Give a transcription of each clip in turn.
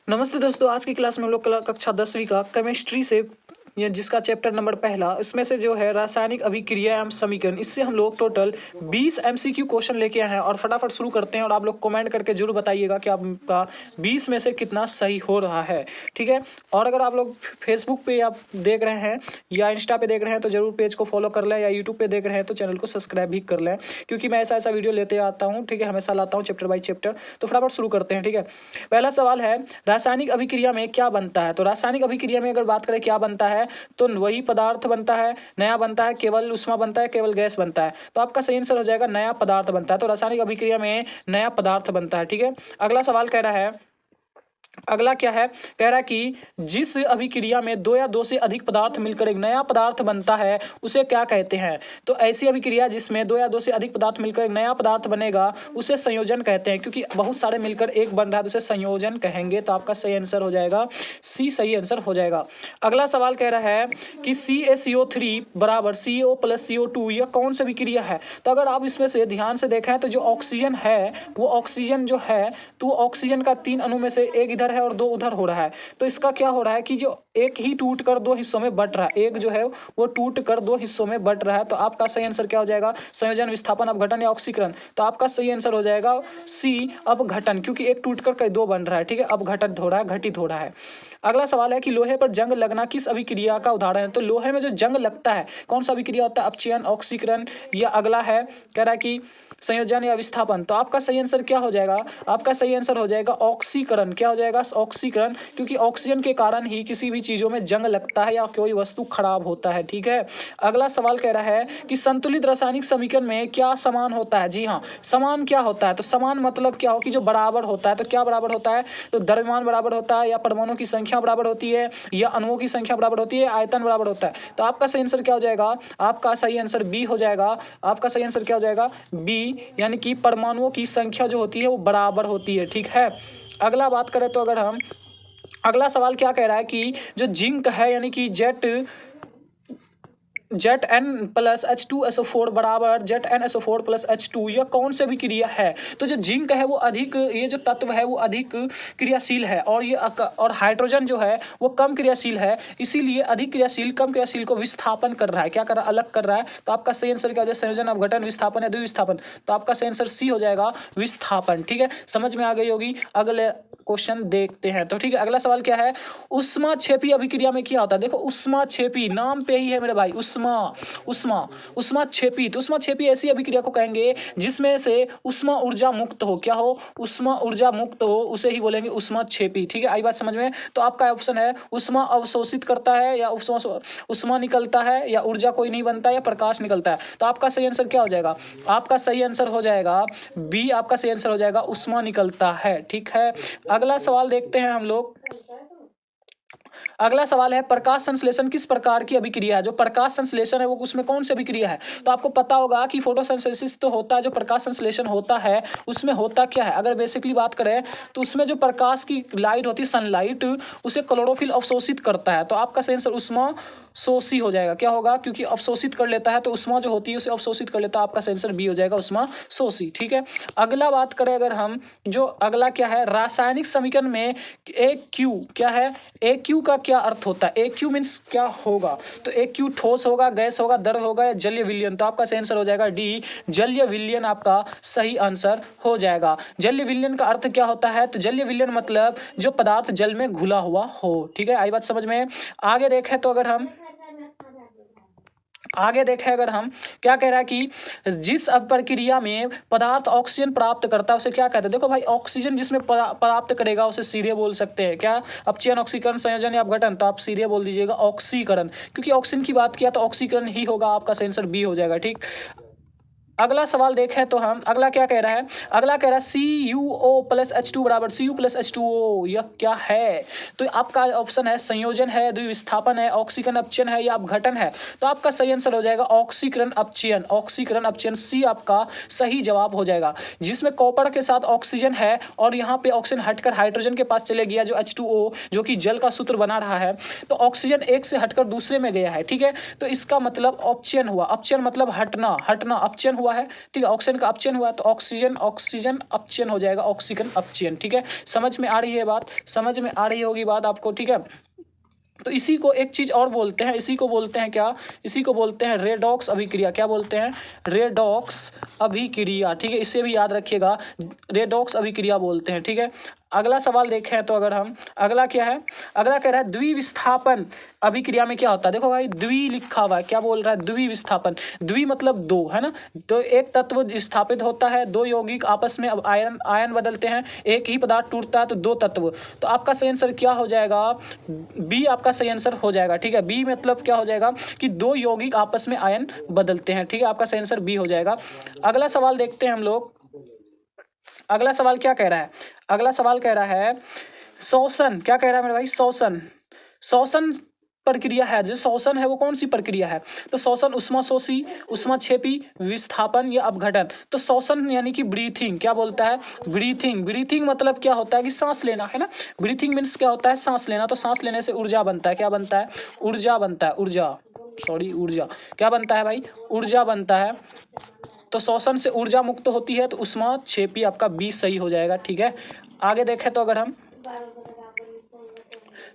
नमस्ते दोस्तों, आज की क्लास में हम लोग कक्षा 10वीं का केमिस्ट्री से ये जिसका चैप्टर नंबर पहला इसमें से जो है रासायनिक अभिक्रिया एवं समीकरण, इससे हम लोग टोटल 20 एमसीक्यू क्वेश्चन लेके आए हैं और फटाफट शुरू करते हैं। और आप लोग कमेंट करके जरूर बताइएगा कि आपका 20 में से कितना सही हो रहा है, ठीक है। और अगर आप लोग फेसबुक पे आप देख रहे हैं या इंस्टा पे देख रहे हैं तो जरूर पेज को फॉलो कर लें, या यूट्यूब पे देख रहे हैं तो चैनल को सब्सक्राइब भी कर लें, क्योंकि मैं ऐसा ऐसा वीडियो लेते आता हूँ, ठीक है। हमेशा लाता हूँ चैप्टर बाई चैप्टर। तो फटाफट शुरू करते हैं, ठीक है। पहला सवाल है, रासायनिक अभिक्रिया में क्या बनता है। तो रासायनिक अभिक्रिया में अगर बात करें क्या बनता है, तो वही पदार्थ बनता है, नया बनता है, केवल उष्मा बनता है, केवल गैस बनता है। तो आपका सही आंसर हो जाएगा नया पदार्थ बनता है। तो रासायनिक अभिक्रिया में नया पदार्थ बनता है, ठीक है। अगला सवाल कह रहा है, अगला क्या है, कह रहा है कि जिस अभिक्रिया में दो या दो से अधिक पदार्थ मिलकर एक नया पदार्थ बनता है उसे क्या कहते हैं। तो ऐसी अभिक्रिया जिसमें दो या दो से अधिक पदार्थ मिलकर एक नया पदार्थ बनेगा उसे संयोजन कहते हैं, क्योंकि बहुत सारे मिलकर एक बन रहा है तो उसे संयोजन कहेंगे। तो आपका सही आंसर हो जाएगा सी, सही आंसर हो जाएगा। अगला सवाल कह रहा है कि CaCO3 बराबर CO प्लस CO2 यह कौन सी अभिक्रिया है। तो अगर आप इसमें से ध्यान से देखें तो जो ऑक्सीजन है वो ऑक्सीजन जो है तो ऑक्सीजन का 3 अणु में से एक इधर है और 2 उधर हो रहा है। तो इसका क्या हो रहा है कि जो एक ही टूट कर 2 हिस्सों में बट रहा है, एक जो है वो टूट कर 2 हिस्सों में बट रहा है। तो आपका सही आंसर क्या हो जाएगा, संयोजन, विस्थापन, अपघटन या ऑक्सीकरण। तो आपका सही आंसर हो जाएगा सी, अपघटन, क्योंकि एक टूट कर कई 2 बन रहा है, ठीक है। अपघटित हो रहा है, घटित हो रहा है। अगला सवाल है कि लोहे पर जंग लगना किस अभिक्रिया का उदाहरण है। तो लोहे में जो जंग लगता है कौन सा अभिक्रिया होता है, अपचयन, ऑक्सीकरण, या अगला है कह रहा है कि संयोजन या विस्थापन। तो आपका सही आंसर क्या हो जाएगा, आपका सही आंसर हो जाएगा ऑक्सीकरण। क्या हो जाएगा, ऑक्सीकरण, क्योंकि ऑक्सीजन के कारण ही किसी भी चीजों में जंग लगता है या कोई वस्तु खराब होता है, ठीक है। अगला सवाल कह रहा है कि संतुलित रासायनिक समीकरण में क्या समान होता है। जी हाँ, समान क्या होता है। तो समान मतलब क्या हो कि जो बराबर होता है। तो क्या बराबर होता है, तो द्रव्यमान बराबर होता है, या परमाणु की संख्या बराबर होती है, या अणुओं की संख्या बराबर होती है, आयतन बराबर होता है। तो आपका सही आंसर क्या हो जाएगा, आपका सही आंसर बी हो जाएगा। आपका सही आंसर क्या हो जाएगा, बी, यानी कि परमाणुओं की संख्या जो होती है वो बराबर होती है, ठीक है। अगला बात करें तो अगर हम, अगला सवाल क्या कह रहा है कि जो जिंक है यानी कि Zn+H2SO4 बराबर ZnSO4+H2 यह कौन सी अभिक्रिया है। तो जो जिंक है वो अधिक, ये जो तत्व है वो अधिक क्रियाशील है, और ये और हाइड्रोजन जो है वो कम क्रियाशील है, इसीलिए अधिक क्रियाशील कम क्रियाशील को विस्थापन कर रहा है। क्या कर रहा है, अलग कर रहा है। तो आपका सही आंसर क्या हो जाएगा, संयोजन, अपघटन, विस्थापन या द्विविस्थापन। तो आपका सही आंसर सी हो जाएगा, विस्थापन, ठीक है। समझ में आ गई होगी। अगले क्वेश्चन देखते हैं, तो ठीक है। अगला सवाल क्या है, उष्माक्षेपी अभिक्रिया में क्या होता है। देखो उष्माक्षेपी नाम पे ही है मेरे भाई, उष्माक्षेपी। तो उष्माक्षेपी ऐसी अभिक्रिया को कहेंगे जिसमें से उष्मा ऊर्जा मुक्त हो। क्या हो, उष्मा ऊर्जा मुक्त हो, उसे ही बोलेंगे उष्माक्षेपी, ठीक है। आई बात समझ में। तो आपका ऑप्शन है उष्मा अवशोषित करता है, या उष्मा निकलता है, या ऊर्जा कोई नहीं बनता, या प्रकाश निकलता है। तो आपका सही आंसर क्या हो जाएगा, आपका सही आंसर हो जाएगा बी। आपका सही आंसर हो जाएगा उष्मा निकलता है, ठीक है। अगला सवाल देखते हैं हम लोग। अगला सवाल है, प्रकाश संश्लेषण किस प्रकार की अभिक्रिया है। जो प्रकाश संश्लेषण है वो उसमें कौन सी अभिक्रिया है। तो आपको पता होगा कि फोटोसिंथेसिस तो होता है, जो प्रकाश संश्लेषण होता है उसमें होता क्या है। अगर बेसिकली बात करें तो उसमें जो प्रकाश की लाइट होती है, सनलाइट, उसे क्लोरोफिल अवशोषित करता है। तो आपका सही आंसर उष्मा शोषी हो जाएगा। क्या होगा, क्योंकि अवशोषित कर लेता है, तो उष्मा जो होती है उसे अवशोषित कर लेता है। आपका सही आंसर बी हो जाएगा, उष्मा शोषी, ठीक है। अगला बात करें अगर हम, जो अगला क्या है, रासायनिक समीकरण में AQ क्या है, AQ का क्या अर्थ होता है। AQ मीन्स क्या होगा। तो AQ ठोस होगा, गैस होगा, द्रव होगा, या जलीय विलयन। तो आपका सही आंसर हो जाएगा डी, जलीय विलयन आपका सही आंसर हो जाएगा। जलीय विलयन का अर्थ क्या होता है, तो जलीय विलयन मतलब जो पदार्थ जल में घुला हुआ हो, ठीक है। आई बात समझ में। आगे देखें तो अगर हम, क्या कह रहा है कि जिस प्रक्रिया में पदार्थ ऑक्सीजन प्राप्त करता है उसे क्या कहते हैं। देखो भाई, ऑक्सीजन जिसमें प्राप्त करेगा उसे सीधे बोल सकते हैं क्या, अपचयन, ऑक्सीकरण, संयोजन या अपघटन। तो आप सीधे बोल दीजिएगा ऑक्सीकरण, क्योंकि ऑक्सीजन की बात किया तो ऑक्सीकरण ही होगा। आपका सही आंसर बी हो जाएगा, ठीक। अगला सवाल देखें तो हम, अगला क्या कह रहा है, अगला कह रहा है CuO+H2 बराबर Cu+H2O यह क्या है। तो आपका ऑप्शन है संयोजन है, द्विविस्थापन है, ऑक्सीकरण, अपचयन है, या अपघटन है। तो आपका सही आंसर हो जाएगा ऑक्सीकरण, अपचयन, ऑक्सीकरण, अपचयन, सी आपका सही जवाब हो जाएगा। जिसमें कॉपर के साथ ऑक्सीजन है और यहाँ पे ऑक्सीजन हटकर हाइड्रोजन के पास चले गया, जो H2O जो कि जल का सूत्र बना रहा है। तो ऑक्सीजन एक से हटकर दूसरे में गया है, ठीक है। तो इसका मतलब अपचयन हुआ, अपचयन मतलब हटना, अपचयन हुआ हुआ है, ठीक है, ऑक्सीजन का अपचयन हुआ है, तो ऑक्सीजन ऑक्सीजन अपचयन हो जाएगा, ऑक्सीजन अपचयन, ठीक है। समझ में आ रही है बात, समझ में आ रही होगी बात आपको, ठीक है। तो इसी को एक चीज और बोलते हैं, इसी को बोलते हैं क्या, इसी को बोलते हैं रेडॉक्स अभिक्रिया। क्या बोलते हैं? रेडॉक्स अभिक्रिया, ठीक है, इसे भी याद रखिएगा, रेडॉक्स अभिक्रिया बोलते हैं, ठीक है। अगला सवाल देखें तो अगर हम, अगला क्या है, अगला कह रहा है द्विविस्थापन अभिक्रिया में क्या होता है। देखो भाई द्वि लिखा हुआ है, क्या बोल रहा है? द्विविस्थापन, द्वि मतलब दो, है ना। तो एक तत्व स्थापित होता है, दो यौगिक आपस में अब आयन आयन बदलते हैं, एक ही पदार्थ टूटता है तो दो तत्व। तो आपका सही आंसर क्या हो जाएगा? बी आपका सही आंसर हो जाएगा, ठीक है। बी मतलब क्या हो जाएगा कि दो यौगिक आपस में आयन बदलते हैं, ठीक है, आपका सही आंसर बी हो जाएगा। अगला सवाल देखते हैं हम लोग, अगला सवाल क्या कह रहा है, अगला सवाल कह रहा है शोषण। क्या कह रहा है मेरे भाई? शोषण, शोषण प्रक्रिया है, जो शोषण है वो कौन सी प्रक्रिया है? तो शोषण उष्माशोषी, उष्माक्षेपी, विस्थापन या अपघटन। तो शोषण यानी कि ब्रीथिंग, क्या बोलता है? ब्रीथिंग, ब्रीथिंग मतलब क्या होता है कि सांस लेना, है ना। ब्रीथिंग मीन्स क्या होता है? सांस लेना। तो सांस लेने से ऊर्जा बनता है, क्या बनता है? ऊर्जा बनता है, ऊर्जा, सॉरी ऊर्जा, क्या बनता है भाई? ऊर्जा बनता है। तो शोषण से ऊर्जा मुक्त होती है, तो उष्माक्षेपी आपका बी सही हो जाएगा, ठीक है। आगे देखें तो अगर हम,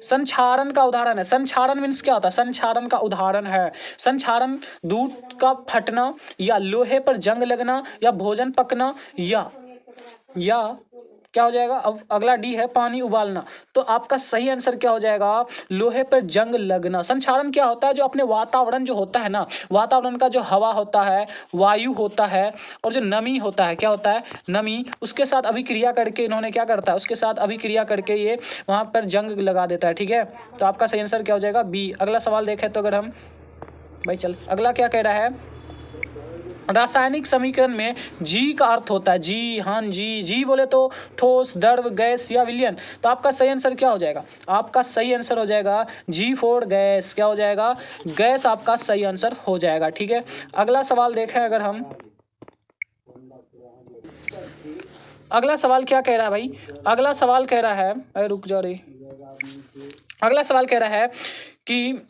संक्षारण का उदाहरण है, संक्षारण मीन्स क्या होता है? संक्षारण का उदाहरण है, संक्षारण दूध का फटना या लोहे पर जंग लगना या भोजन पकना या क्या हो जाएगा? अब अगला डी है पानी उबालना। तो आपका सही आंसर क्या हो जाएगा? लोहे पर जंग लगना। संक्षारण क्या होता है? जो अपने वातावरण जो होता है ना, वातावरण का जो हवा होता है, वायु होता है और जो नमी होता है, क्या होता है? नमी, उसके साथ अभिक्रिया करके इन्होंने क्या करता है? उसके साथ अभिक्रिया करके ये वहां पर जंग लगा देता है, ठीक है। तो आपका सही आंसर क्या हो जाएगा? बी। अगला सवाल देखें तो अगर हम, भाई चल, अगला क्या कह रहा है? रासायनिक समीकरण में जी का अर्थ होता है, जी, हाँ जी, जी बोले तो ठोस, द्रव, गैस या विलयन। तो आपका सही आंसर क्या हो जाएगा? आपका सही आंसर हो जाएगा G4 गैस। क्या हो जाएगा? गैस आपका सही आंसर हो जाएगा, ठीक है। अगला सवाल देखें अगर हम, अगला सवाल क्या कह रहा है भाई? अगला सवाल कह रहा है, अरे रुक जा रे, अगला सवाल कह रहा है कि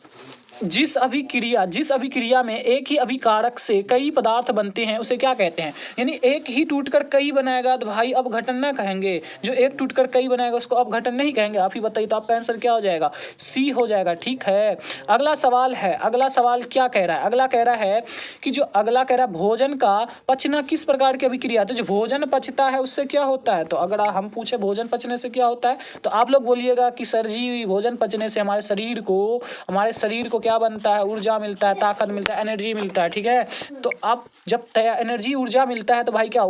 जिस अभिक्रिया में एक ही अभिकारक से कई पदार्थ बनते हैं उसे क्या कहते हैं? यानी एक ही टूटकर कई बनाएगा तो भाई अपघटन ना कहेंगे, जो एक टूटकर कई बनाएगा उसको अपघटन नहीं कहेंगे। आप ही बताइए, तो आपका आंसर क्या हो जाएगा? सी हो जाएगा, ठीक है। अगला सवाल है, अगला सवाल क्या कह रहा है? अगला कह रहा है कि जो अगला कह रहा है भोजन का पचना किस प्रकार की अभिक्रिया है? तो जो भोजन पचता है उससे क्या होता है? तो अगर हम पूछे भोजन पचने से क्या होता है, तो आप लोग बोलिएगा कि सर जी भोजन पचने से हमारे शरीर को क्या बनता है? ऊर्जा मिलता है, ताकत मिलता है, एनर्जी मिलता है, ठीक है। तो आप जब एनर्जी ऊर्जा मिलता है तो भाई क्या?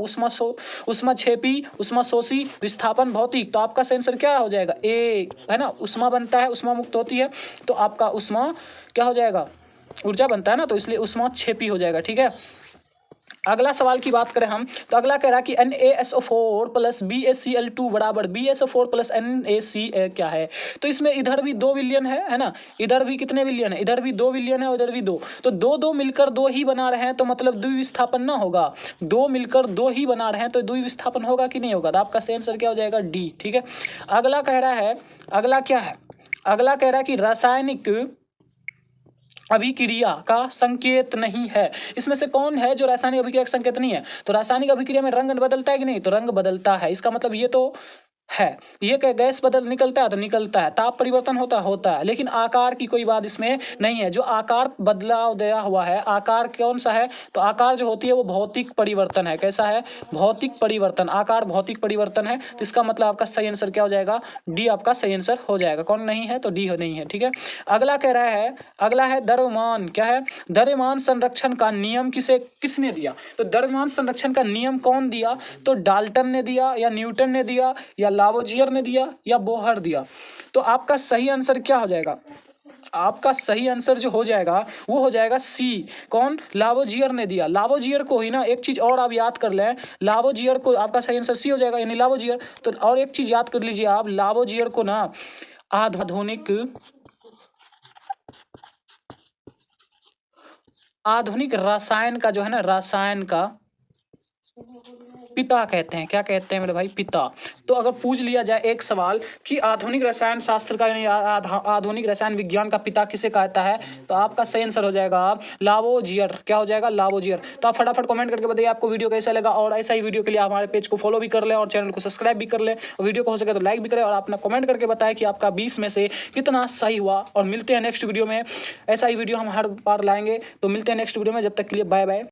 उष्माक्षेपी, उष्माशोषी, विस्थापन, भौतिक। तो आपका आंसर क्या हो जाएगा? ए, है ना। उष्मा बनता है, उष्मा मुक्त होती है, तो आपका उष्मा क्या हो जाएगा? ऊर्जा बनता है ना, तो इसलिए उष्माक्षेपी हो जाएगा, ठीक है। अगला सवाल की बात करें हम, तो अगला कह रहा है कि NaSO4 प्लस BaCl2 बराबर BaSO4 प्लस NaCl क्या है? तो इसमें इधर भी 2 विलयन है ना, इधर भी कितने विलयन है? इधर भी 2 विलयन है, उधर भी 2, तो दो मिलकर 2 ही बना रहे हैं, तो मतलब द्विविस्थापन ना होगा। 2 मिलकर 2 ही बना रहे हैं तो द्विविस्थापन होगा कि नहीं होगा? तो आपका सही आंसर क्या हो जाएगा? डी, ठीक है। अगला कह रहा है, अगला क्या है? अगला कह रहा है कि रासायनिक अभिक्रिया का संकेत नहीं है। इसमें से कौन है जो रासायनिक अभिक्रिया का संकेत नहीं है? तो रासायनिक अभिक्रिया में रंग बदलता है कि नहीं? तो रंग बदलता है। इसका मतलब ये तो है, ये क्या गैस बदल निकलता है? तो निकलता है। ताप परिवर्तन होता है, लेकिन आकार की कोई बात इसमें नहीं है। जो आकार बदलाव दिया हुआ है, आकार कौन सा है? तो आकार जो होती है वो भौतिक परिवर्तन है। कैसा है? भौतिक परिवर्तन, आकार भौतिक परिवर्तन है। तो इसका मतलब आपका सही आंसर क्या हो जाएगा? डी आपका सही आंसर हो जाएगा। कौन नहीं है? तो डी नहीं है, ठीक है। अगला कह रहा है, अगला है द्रव्यमान। क्या है? द्रव्यमान संरक्षण का नियम किसने दिया? तो द्रव्यमान संरक्षण का नियम कौन दिया? तो डाल्टन ने दिया, या न्यूटन ने दिया, या लावोजियर ने दिया, या बोहर दिया। तो आपका सही आंसर क्या हो जाएगा? आपका सही आंसर जो हो जाएगा वो हो जाएगा सी। कौन? लावोजियर ने दिया। लावोजियर को ही ना, एक चीज और आप याद कर लें, लावोजियर को, आपका सही आंसर सी हो जाएगा, यानी लावोजियर। तो और एक चीज याद कर लीजिए आप, लावोजियर को ना आधुनिक रसायन का जो है ना, रसायन का पिता कहते हैं। क्या कहते हैं मेरे भाई? पिता। तो अगर पूछ लिया जाए एक सवाल कि आधुनिक रसायन शास्त्र का यानी आधुनिक रसायन विज्ञान का पिता किसे कहता है, तो आपका सही आंसर हो जाएगा लावोजियर। क्या हो जाएगा? लावोजियर। तो आप फटाफट कमेंट करके बताइए आपको वीडियो कैसा लगा, और ऐसा ही वीडियो के लिए हमारे पेज को फॉलो भी कर ले और चैनल को सब्सक्राइब भी कर ले, और वीडियो को हो सके तो लाइक भी करें, और अपना कमेंट करके बताएं कि आपका 20 में से कितना सही हुआ। और मिलते हैं नेक्स्ट वीडियो में, ऐसा ही वीडियो हम हर बार लाएंगे। तो मिलते हैं नेक्स्ट वीडियो में, जब तक के लिए बाय बाय।